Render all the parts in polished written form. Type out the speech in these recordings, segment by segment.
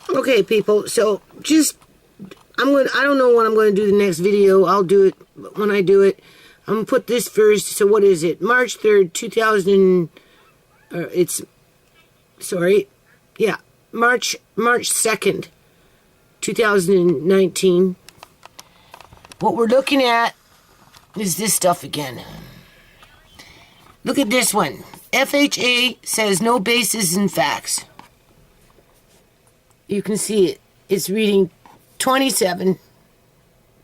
Okay, people, so just, I don't know when I'm going to do the next video. I'll do it when I do it. I'm going to put this first. So what is it? March 3rd, 2000, March 2nd, 2019. What we're looking at is this stuff again. Look at this one. FHA says no basis in facts. You can see it. It's reading 27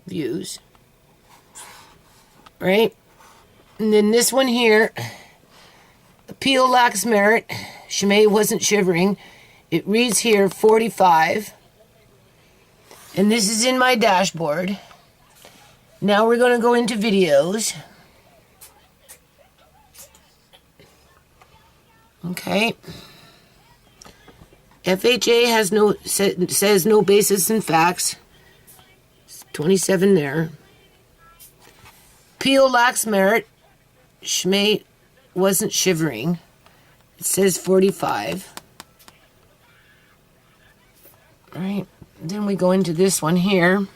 views. Right? And then this one here. Appeal lacks merit. Chimay wasn't shivering. It reads here 45. And this is in my dashboard. Now we're going to go into videos. Okay. FHA says no basis in facts. It's 27 there. Appeal lacks merit. Chimay wasn't shivering. It says 45. All right. Then we go into this one here.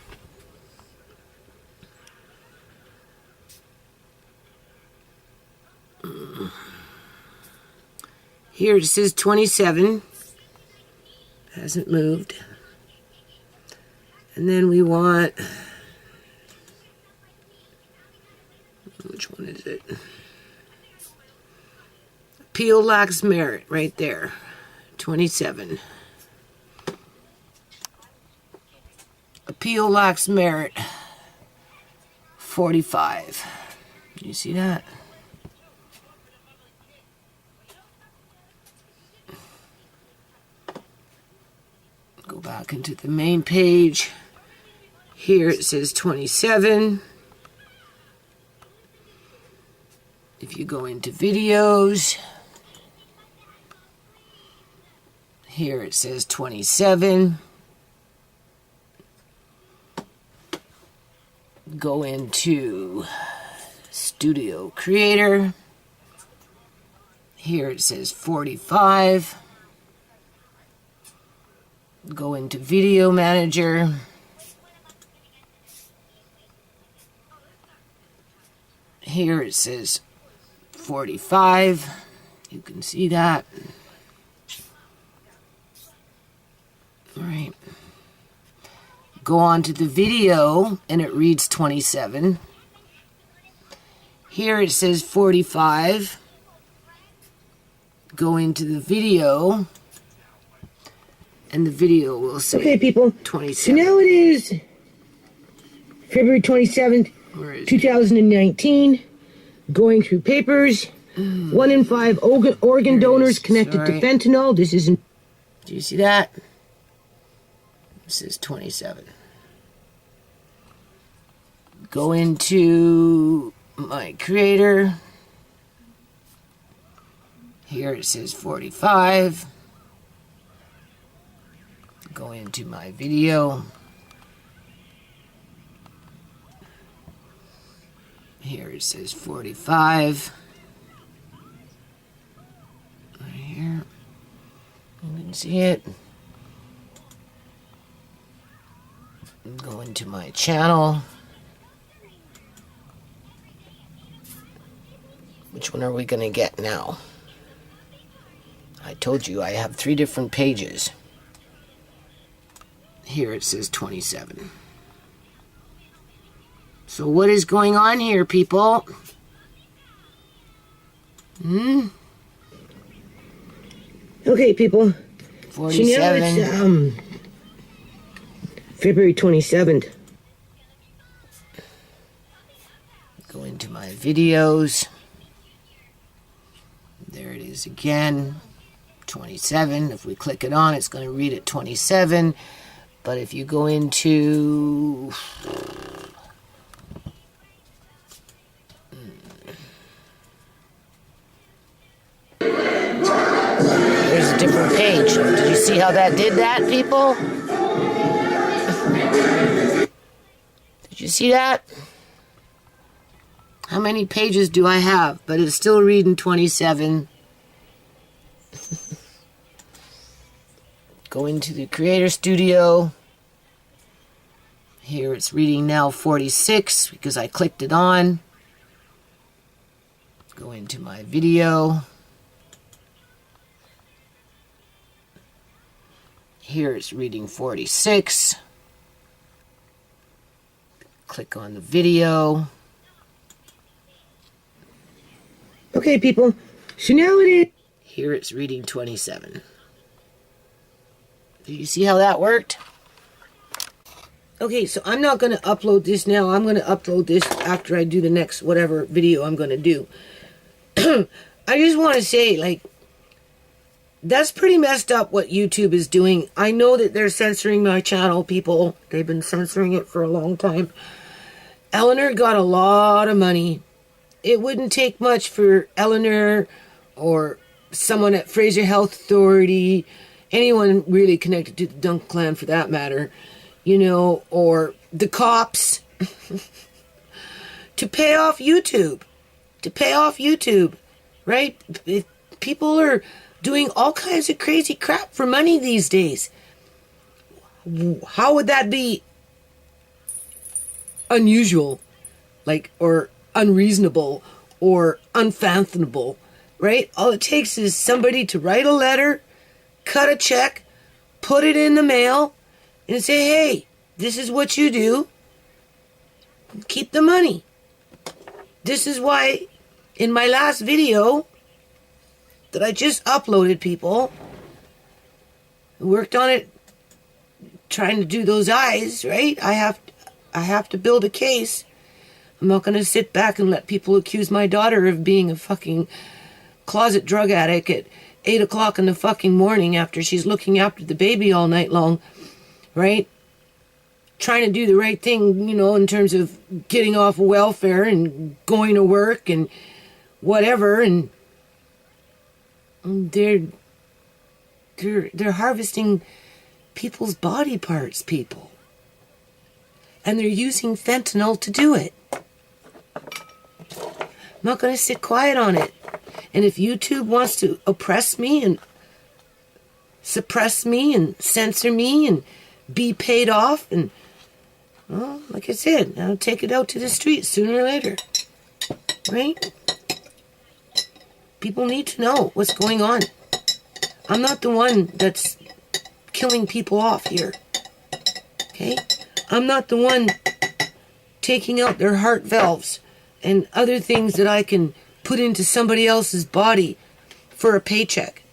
Here it says 27. Hasn't moved. And then we want, which one is it? Appeal lacks merit, right there. 27. Appeal lacks merit. 45. Do you see that? Go back into the main page. Here it says 27. If you go into videos, here it says 27. Go into Studio Creator. Here it says 45. Go into Video Manager. Here it says 45. You can see that. All right. Go on to the video and it reads 27. Here it says 45. Go into the video and the video will say, okay, people, 27. So now it is February 27th, 2019. Going through papers. 1 in 5 organ donors connected to fentanyl. This isn't. Do you see that? This is 27. Go into my creator. Here it says 45. Go into my video. Here it says 45. Right here. You can see it. Go into my channel. Which one are we going to get now? I told you I have 3 different pages. Here it says 27. So what is going on here, people? Okay, people. 47. So now it's February 27th. Go into my videos. There it is again. 27. If we click it on, it's going to read at 27. But if you go into... There's a different page. Did you see how that did that, people? Did you see that? How many pages do I have? But it's still reading 27. Go into the Creator Studio. Here it's reading now 46 because I clicked it on. Go into my video. Here it's reading 46. Click on the video. Okay, people. So now it is. Here it's reading 27. Do you see how that worked? Okay, so I'm not going to upload this now. I'm going to upload this after I do the next whatever video I'm going to do. I just want to say, like, that's pretty messed up what YouTube is doing. I know that they're censoring my channel, people. They've been censoring it for a long time. Eleanor got a lot of money. It wouldn't take much for Eleanor or someone at Fraser Health Authority, anyone really connected to the Dunk Clan for that matter, you know, or the cops, to pay off YouTube. To pay off YouTube, right? If people are doing all kinds of crazy crap for money these days. How would that be unusual, like, or unreasonable, or unfathomable, right? All it takes is somebody to write a letter, cut a check, put it in the mail, and say, hey, this is what you do. Keep the money. This is why in my last video that I just uploaded, people, worked on it, trying to do those eyes, right? I have to build a case. I'm not going to sit back and let people accuse my daughter of being a fucking closet drug addict at 8 o'clock in the fucking morning after she's looking after the baby all night long, right? Trying to do the right thing, you know, in terms of getting off welfare and going to work and whatever, and they're harvesting people's body parts, people. And they're using fentanyl to do it. I'm not going to sit quiet on it. And if YouTube wants to oppress me and suppress me and censor me and be paid off, and, well, like I said, I'll take it out to the streets sooner or later. Right? People need to know what's going on. I'm not the one that's killing people off here. Okay? I'm not the one taking out their heart valves and other things that I can put into somebody else's body for a paycheck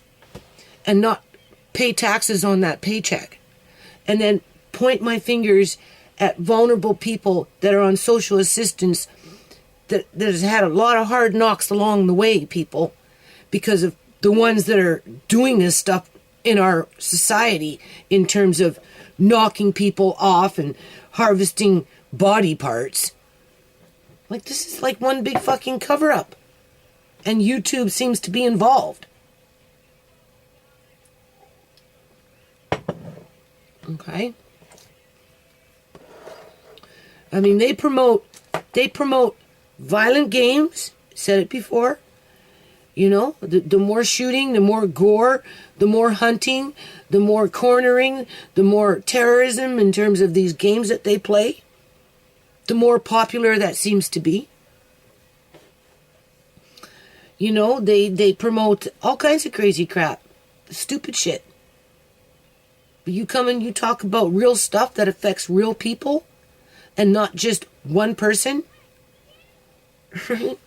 and not pay taxes on that paycheck, and then point my fingers at vulnerable people that are on social assistance that has had a lot of hard knocks along the way, people, because of the ones that are doing this stuff in our society in terms of knocking people off and harvesting body parts. Like, this is like one big fucking cover-up. And YouTube seems to be involved. Okay? I mean, they promote violent games. Said it before. You know, the more shooting, the more gore, the more hunting, the more cornering, the more terrorism in terms of these games that they play, the more popular that seems to be. You know, they promote all kinds of crazy crap, stupid shit. But you come and you talk about real stuff that affects real people and not just one person. Right?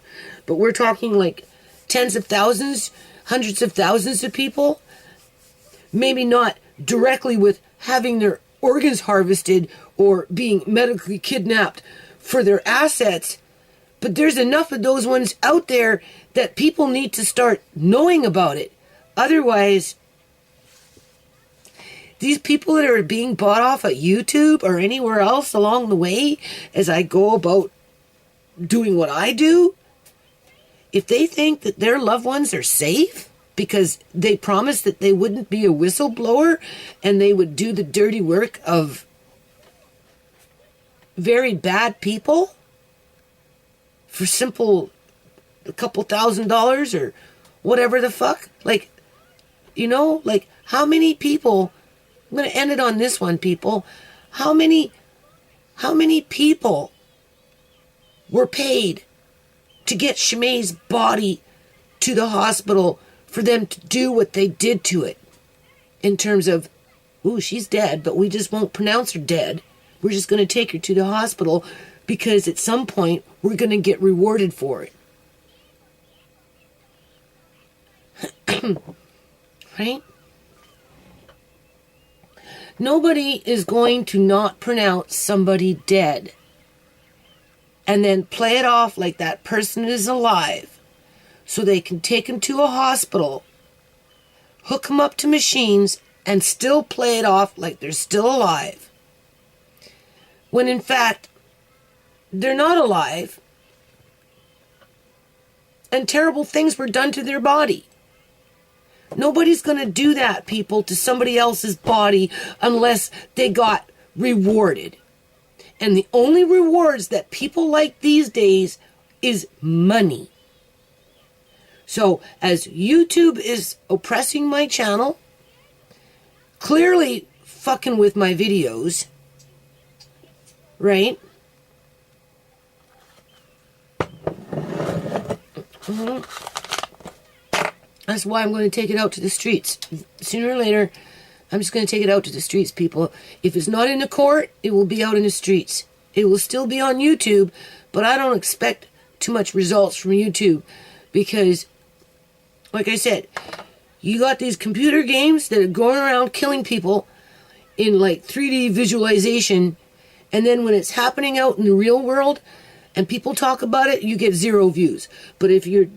But we're talking like tens of thousands, hundreds of thousands of people. Maybe not directly with having their organs harvested or being medically kidnapped for their assets, but there's enough of those ones out there that people need to start knowing about it. Otherwise, these people that are being bought off at YouTube or anywhere else along the way, as I go about doing what I do, if they think that their loved ones are safe because they promised that they wouldn't be a whistleblower and they would do the dirty work of very bad people for simple a couple $1,000s or whatever the fuck, like, you know, like, how many people I'm going to end it on this one, people. How many people were paid to get Shimei's body to the hospital for them to do what they did to it? In terms of, ooh, she's dead, but we just won't pronounce her dead. We're just going to take her to the hospital because at some point we're going to get rewarded for it. Right? Nobody is going to not pronounce somebody dead and then play it off like that person is alive so they can take him to a hospital, hook him up to machines, and still play it off like they're still alive. When in fact, they're not alive and terrible things were done to their body. Nobody's going to do that, people, to somebody else's body unless they got rewarded. And the only rewards that people like these days is money. So as YouTube is oppressing my channel, clearly fucking with my videos, right? That's why I'm going to take it out to the streets. Sooner or later, I'm just going to take it out to the streets, people. If it's not in the court, it will be out in the streets. It will still be on YouTube, but I don't expect too much results from YouTube because, like I said, you got these computer games that are going around killing people in like 3D visualization, and then when it's happening out in the real world and people talk about it, you get 0 views. But if you're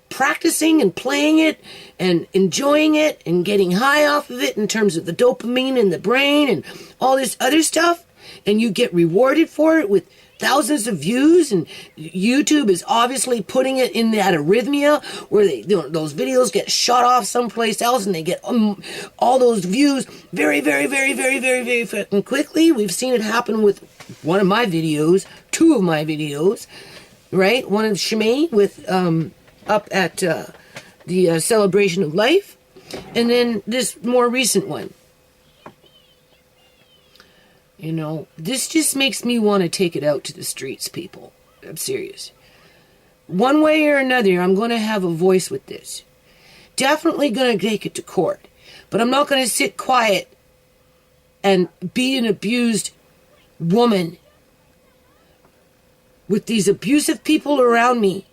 practicing and playing it and enjoying it and getting high off of it in terms of the dopamine in the brain and all this other stuff, and you get rewarded for it with thousands of views, and YouTube is obviously putting it in that arrhythmia where those videos get shot off someplace else and they get all those views very, very, very, very, very, very fucking quickly. We've seen it happen with one of my videos, 2 of my videos, right? One of Shimei with up at the Celebration of Life, and then this more recent one. You know, this just makes me want to take it out to the streets, people. I'm serious. One way or another, I'm going to have a voice with this. Definitely going to take it to court. But I'm not going to sit quiet and be an abused woman with these abusive people around me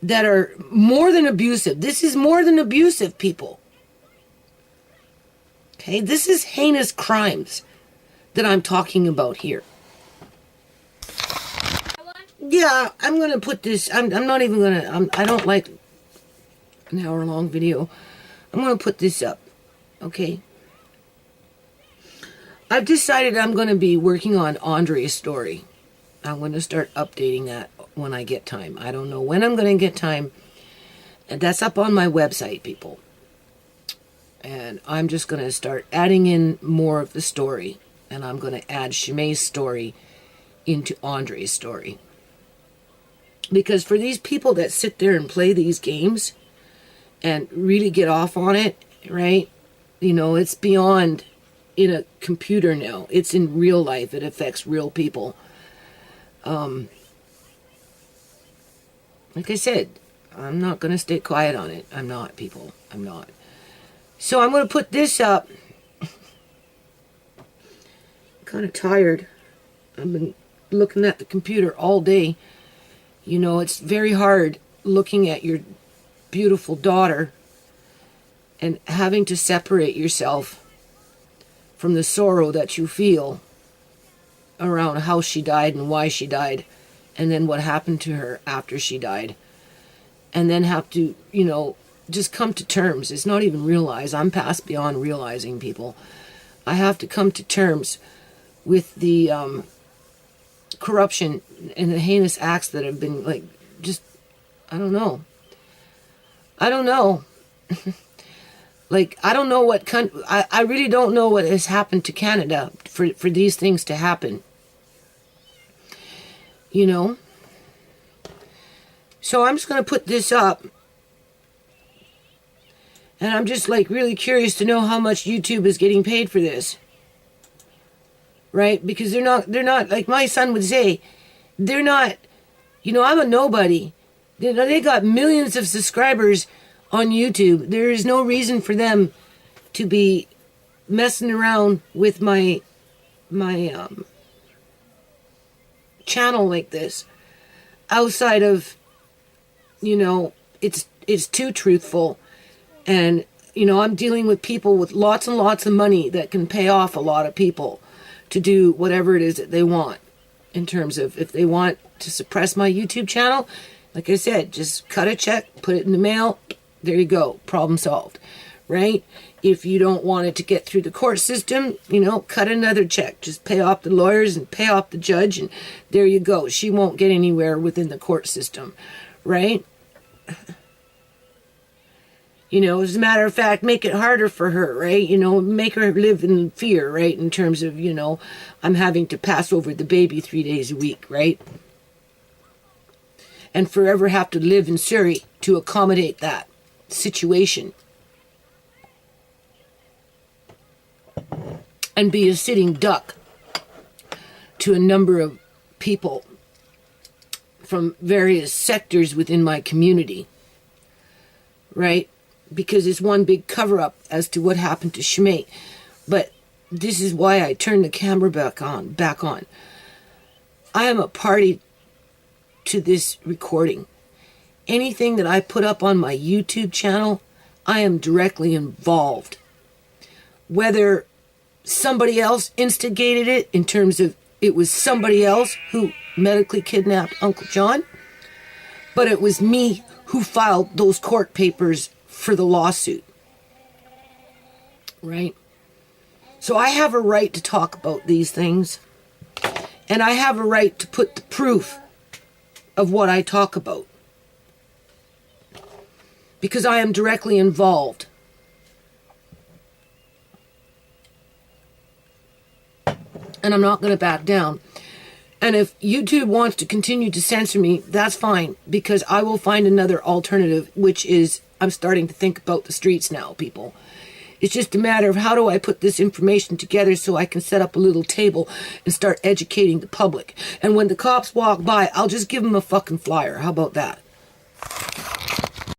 that are more than abusive. This is more than abusive, people. Okay, this is heinous crimes that I'm talking about here. Yeah, I'm going to put this, I'm not even going to, I don't like an hour-long video. I'm going to put this up, okay? I've decided I'm going to be working on Andre's story. I'm going to start updating that when I get time. I don't know when I'm going to get time. And that's up on my website, people. And I'm just going to start adding in more of the story. And I'm going to add Shimei's story into Andre's story. Because for these people that sit there and play these games and really get off on it, right? You know, it's beyond in a computer now. It's in real life. It affects real people. Like I said, I'm not going to stay quiet on it. I'm not, people. I'm not. So I'm going to put this up. I'm kind of tired. I've been looking at the computer all day. You know, it's very hard looking at your beautiful daughter and having to separate yourself from the sorrow that you feel around how she died and why she died, and then what happened to her after she died, and then have to, you know, just come to terms. It's not even realize. I'm past beyond realizing, people. I have to come to terms with the corruption and the heinous acts that have been, like, just, I don't know. I don't know. Like, I don't know what I really don't know what has happened to Canada for these things to happen. You know? So I'm just going to put this up. And I'm just like really curious to know how much YouTube is getting paid for this. Right? Because they're not, like my son would say, they're not, I'm a nobody. They got millions of subscribers on YouTube. There is no reason for them to be messing around with my channel like this. Outside of, it's too truthful. And, I'm dealing with people with lots and lots of money that can pay off a lot of people to do whatever it is that they want. In terms of if they want to suppress my YouTube channel, like I said, just cut a check, put it in the mail. There you go. Problem solved. Right? If you don't want it to get through the court system, cut another check. Just pay off the lawyers and pay off the judge, and there you go. She won't get anywhere within the court system. Right? As a matter of fact, make it harder for her, right? Make her live in fear, right? In terms of, I'm having to pass over the baby 3 days a week, right? And forever have to live in Surrey to accommodate that situation. And be a sitting duck to a number of people from various sectors within my community, right? Because it's one big cover-up as to what happened to Shmate. But this is why I turned the camera back on. I am a party to this recording. Anything that I put up on my YouTube channel, I am directly involved. Whether somebody else instigated it, in terms of it was somebody else who medically kidnapped Uncle John, but it was me who filed those court papers for the lawsuit. Right? So I have a right to talk about these things, and I have a right to put the proof of what I talk about, because I am directly involved. And I'm not going to back down. And if YouTube wants to continue to censor me, that's fine, because I will find another alternative, which is, I'm starting to think about the streets now, people. It's just a matter of how do I put this information together so I can set up a little table and start educating the public. And when the cops walk by, I'll just give them a fucking flyer. How about that?